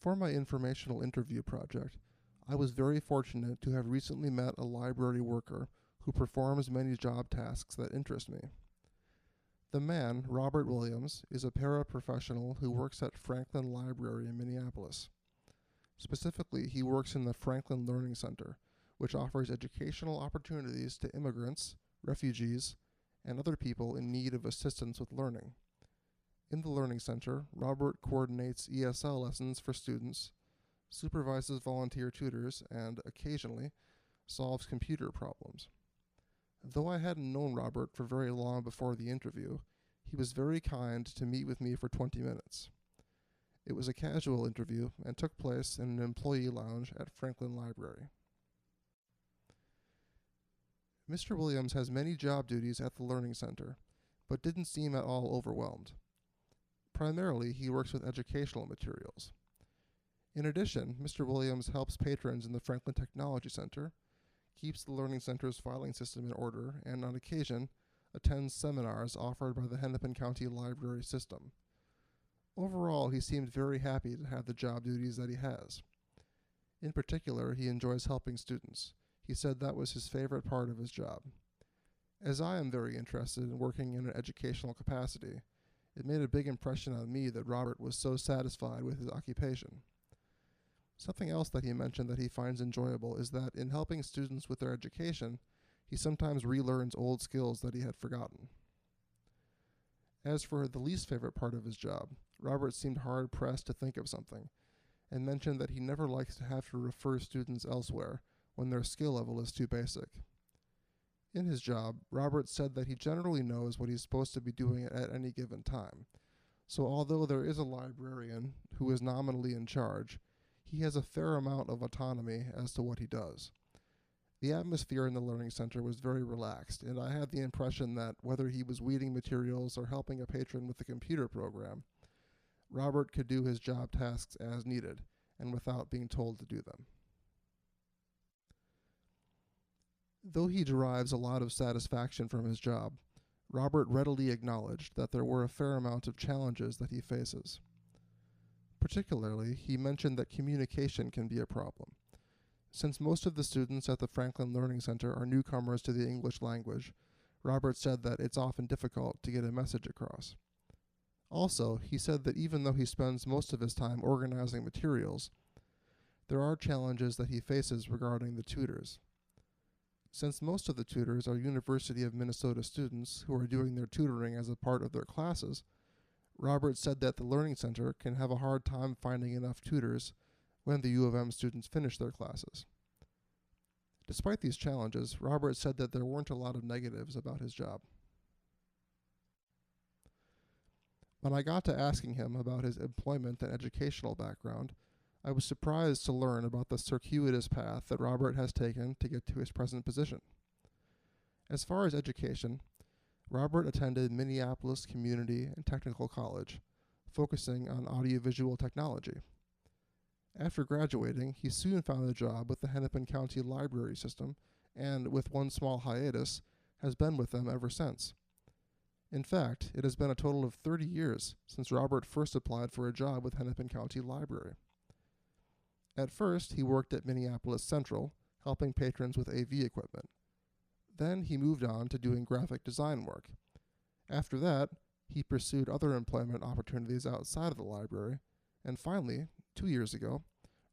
For my informational interview project, I was very fortunate to have recently met a library worker who performs many job tasks that interest me. The man, Robert Williams, is a paraprofessional who works at Franklin Library in Minneapolis. Specifically, he works in the Franklin Learning Center, which offers educational opportunities to immigrants, refugees, and other people in need of assistance with learning. In the Learning Center, Robert coordinates ESL lessons for students, supervises volunteer tutors, and occasionally solves computer problems. Though I hadn't known Robert for very long before the interview, he was very kind to meet with me for 20 minutes. It was a casual interview and took place in an employee lounge at Franklin Library. Mr. Williams has many job duties at the Learning Center, but didn't seem at all overwhelmed. Primarily, he works with educational materials. In addition, Mr. Williams helps patrons in the Franklin Technology Center, keeps the Learning Center's filing system in order, and on occasion, attends seminars offered by the Hennepin County Library System. Overall, he seemed very happy to have the job duties that he has. In particular, he enjoys helping students. He said that was his favorite part of his job. As I am very interested in working in an educational capacity, it made a big impression on me that Robert was so satisfied with his occupation. Something else that he mentioned that he finds enjoyable is that in helping students with their education, he sometimes relearns old skills that he had forgotten. As for the least favorite part of his job, Robert seemed hard-pressed to think of something, and mentioned that he never likes to have to refer students elsewhere when their skill level is too basic. In his job, Robert said that he generally knows what he's supposed to be doing at any given time. So although there is a librarian who is nominally in charge, he has a fair amount of autonomy as to what he does. The atmosphere in the Learning Center was very relaxed, and I had the impression that whether he was weeding materials or helping a patron with a computer program, Robert could do his job tasks as needed, and without being told to do them. Though he derives a lot of satisfaction from his job, Robert readily acknowledged that there were a fair amount of challenges that he faces. Particularly, he mentioned that communication can be a problem. Since most of the students at the Franklin Learning Center are newcomers to the English language, Robert said that it's often difficult to get a message across. Also, he said that even though he spends most of his time organizing materials, there are challenges that he faces regarding the tutors. Since most of the tutors are University of Minnesota students who are doing their tutoring as a part of their classes, Robert said that the Learning Center can have a hard time finding enough tutors when the U of M students finish their classes. Despite these challenges, Robert said that there weren't a lot of negatives about his job. When I got to asking him about his employment and educational background, I was surprised to learn about the circuitous path that Robert has taken to get to his present position. As far as education, Robert attended Minneapolis Community and Technical College, focusing on audiovisual technology. After graduating, he soon found a job with the Hennepin County Library System and, with one small hiatus, has been with them ever since. In fact, it has been a total of 30 years since Robert first applied for a job with Hennepin County Library. At first, he worked at Minneapolis Central, helping patrons with AV equipment. Then he moved on to doing graphic design work. After that, he pursued other employment opportunities outside of the library, and finally, 2 years ago,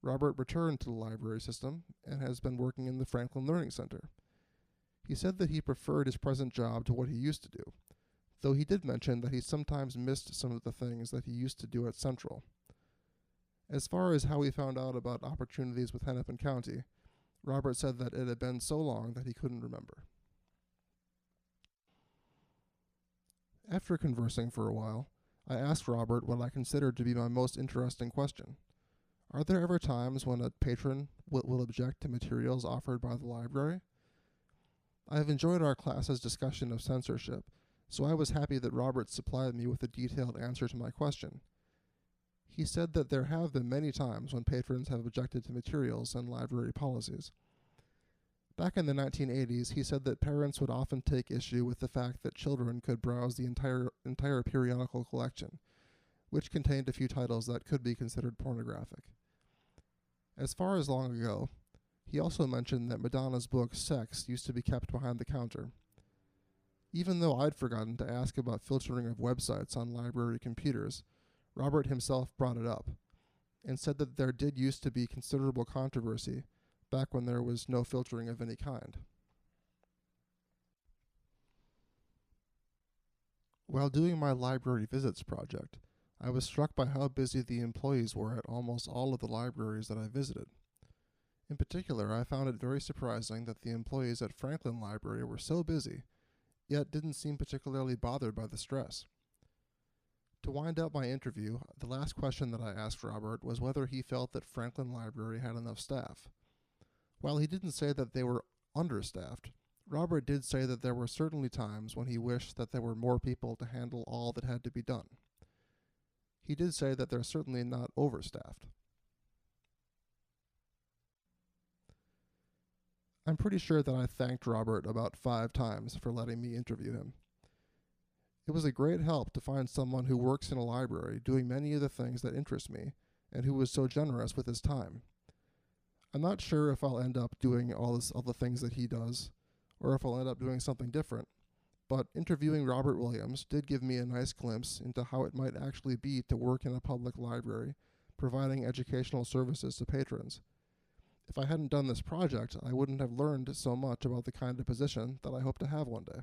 Robert returned to the library system and has been working in the Franklin Learning Center. He said that he preferred his present job to what he used to do, though he did mention that he sometimes missed some of the things that he used to do at Central. As far as how he found out about opportunities with Hennepin County, Robert said that it had been so long that he couldn't remember. After conversing for a while, I asked Robert what I considered to be my most interesting question. Are there ever times when a patron will object to materials offered by the library? I have enjoyed our class's discussion of censorship, so I was happy that Robert supplied me with a detailed answer to my question. He said that there have been many times when patrons have objected to materials and library policies. Back in the 1980s, he said that parents would often take issue with the fact that children could browse the entire periodical collection, which contained a few titles that could be considered pornographic. As far as long ago, he also mentioned that Madonna's book Sex used to be kept behind the counter. Even though I'd forgotten to ask about filtering of websites on library computers, Robert himself brought it up, and said that there did used to be considerable controversy back when there was no filtering of any kind. While doing my library visits project, I was struck by how busy the employees were at almost all of the libraries that I visited. In particular, I found it very surprising that the employees at Franklin Library were so busy, yet didn't seem particularly bothered by the stress. To wind up my interview, the last question that I asked Robert was whether he felt that Franklin Library had enough staff. While he didn't say that they were understaffed, Robert did say that there were certainly times when he wished that there were more people to handle all that had to be done. He did say that they're certainly not overstaffed. I'm pretty sure that I thanked Robert about 5 times for letting me interview him. It was a great help to find someone who works in a library doing many of the things that interest me, and who was so generous with his time. I'm not sure if I'll end up doing all the things that he does, or if I'll end up doing something different, but interviewing Robert Williams did give me a nice glimpse into how it might actually be to work in a public library, providing educational services to patrons. If I hadn't done this project, I wouldn't have learned so much about the kind of position that I hope to have one day.